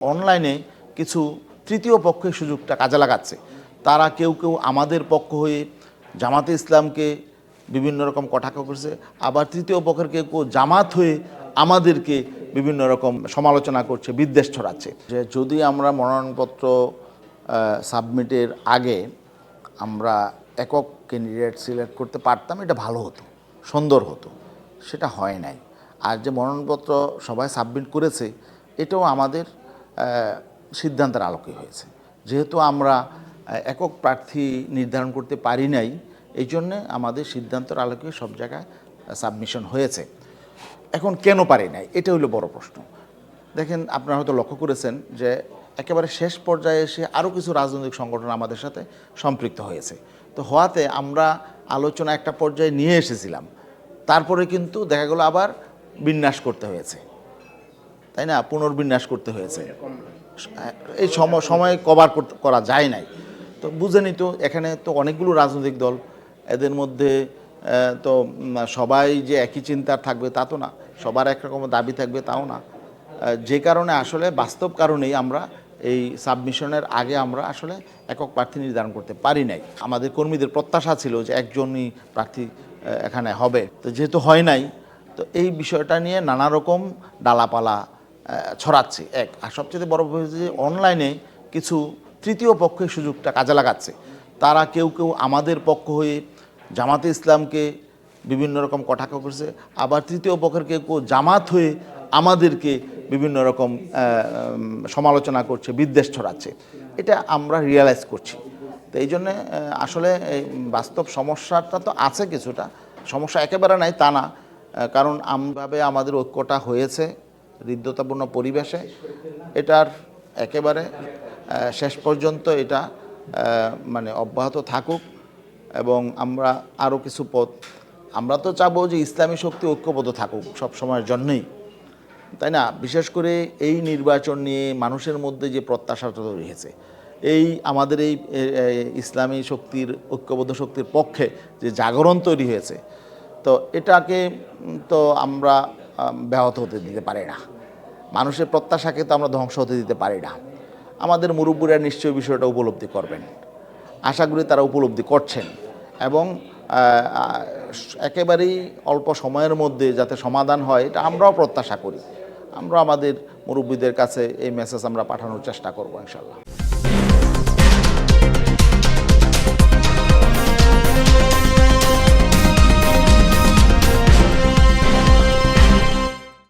অনলাইনে কিছু তৃতীয় পক্ষের সুযোগটা কাজে লাগাচ্ছে। তারা কেউ কেউ আমাদের পক্ষ হয়ে জামাতে ইসলামকে বিভিন্ন রকম কটাক্ষ করছে, আবার তৃতীয় পক্ষের কেউ কেউ জামাত হয়ে আমাদেরকে বিভিন্ন রকম সমালোচনা করছে, বিদ্বেষ ছড়াচ্ছে। যে যদি আমরা মনোনয়নপত্র সাবমিটের আগে আমরা একক ক্যান্ডিডেট সিলেক্ট করতে পারতাম, এটা ভালো হতো, সুন্দর হতো। সেটা হয় নাই। আর যে মনোনয়নপত্র সবাই সাবমিট করেছে, এটাও আমাদের সিদ্ধান্তের আলোকে হয়েছে। যেহেতু আমরা একক প্রার্থী নির্ধারণ করতে পারি নাই, এই জন্যে আমাদের সিদ্ধান্তের আলোকে সব জায়গায় সাবমিশন হয়েছে। এখন কেন পারি নাই, এটা হলো বড় প্রশ্ন। দেখেন, আপনারা হয়তো লক্ষ্য করেছেন যে একেবারে শেষ পর্যায়ে এসে আরও কিছু রাজনৈতিক সংগঠন আমাদের সাথে সম্পৃক্ত হয়েছে। তো হওয়াতে আমরা আলোচনা একটা পর্যায়ে নিয়ে এসেছিলাম, তারপরে কিন্তু দেখা গেলো আবার বিন্যাস করতে হয়েছে, তাই না? পুনর্বিন্যাস করতে হয়েছে। এই সময় কভার করা যায় নাই। তো বুঝেনি তো, এখানে তো অনেকগুলো রাজনৈতিক দল, এদের মধ্যে তো সবাই যে একই চিন্তার থাকবে তা তো না, সবার একরকম দাবি থাকবে তাও না। যে কারণে আসলে বাস্তব কারণেই আমরা এই সাবমিশনের আগে আমরা আসলে একক প্রার্থী নির্ধারণ করতে পারি নাই। আমাদের কর্মীদের প্রত্যাশা ছিল যে একজনই প্রার্থী এখানে হবে, তো যেহেতু হয় নাই, তো এই বিষয়টা নিয়ে নানা রকম ডালাপালা ছড়াচ্ছে এক। আর সবচেয়ে বড় হয়েছে যে অনলাইনে কিছু তৃতীয় পক্ষের সুযোগটা কাজে লাগাচ্ছে। তারা কেউ কেউ আমাদের পক্ষ হয়ে জামাতে ইসলামকে বিভিন্ন রকম কটাক্ষ করছে, আবার তৃতীয় পক্ষের কেউ কেউ জামাত হয়ে আমাদেরকে বিভিন্ন রকম সমালোচনা করছে, বিদ্বেষ ছড়াচ্ছে। এটা আমরা রিয়েলাইজ করছি। তো এই জন্যে আসলে এই বাস্তব সমস্যাটা তো আছে, কিছুটা সমস্যা একেবারে নাই তা না, কারণ আমভাবে আমাদের ঐক্যটা হয়েছে হৃদ্যতাপূর্ণ পরিবেশে। এটার একেবারে শেষ পর্যন্ত এটা মানে অব্যাহত থাকুক, এবং আমরা আরও কিছু পথ, আমরা তো চাবো যে ইসলামী শক্তি ঐক্যবদ্ধ থাকুক সব সময়ের জন্যই, তাই না? বিশেষ করে এই নির্বাচন নিয়ে মানুষের মধ্যে যে প্রত্যাশাটা তৈরি হয়েছে, এই আমাদের এই ইসলামী শক্তির, ঐক্যবদ্ধ শক্তির পক্ষে যে জাগরণ তৈরি হয়েছে, তো এটাকে তো আমরা ব্যাহত হতে দিতে পারি না। মানুষের প্রত্যাশাকে তো আমরা ধ্বংস হতে দিতে পারি না। আমাদের মুরব্বীরা নিশ্চয়ই বিষয়টা উপলব্ধি করবেন, আশা করি তারা উপলব্ধি করছেন, এবং একেবারেই অল্প সময়ের মধ্যে যাতে সমাধান হয় এটা আমরাও প্রত্যাশা করি। আমরা আমাদের মুরব্বীদের কাছে এই মেসেজ আমরা পাঠানোর চেষ্টা করব ইনশাআল্লাহ।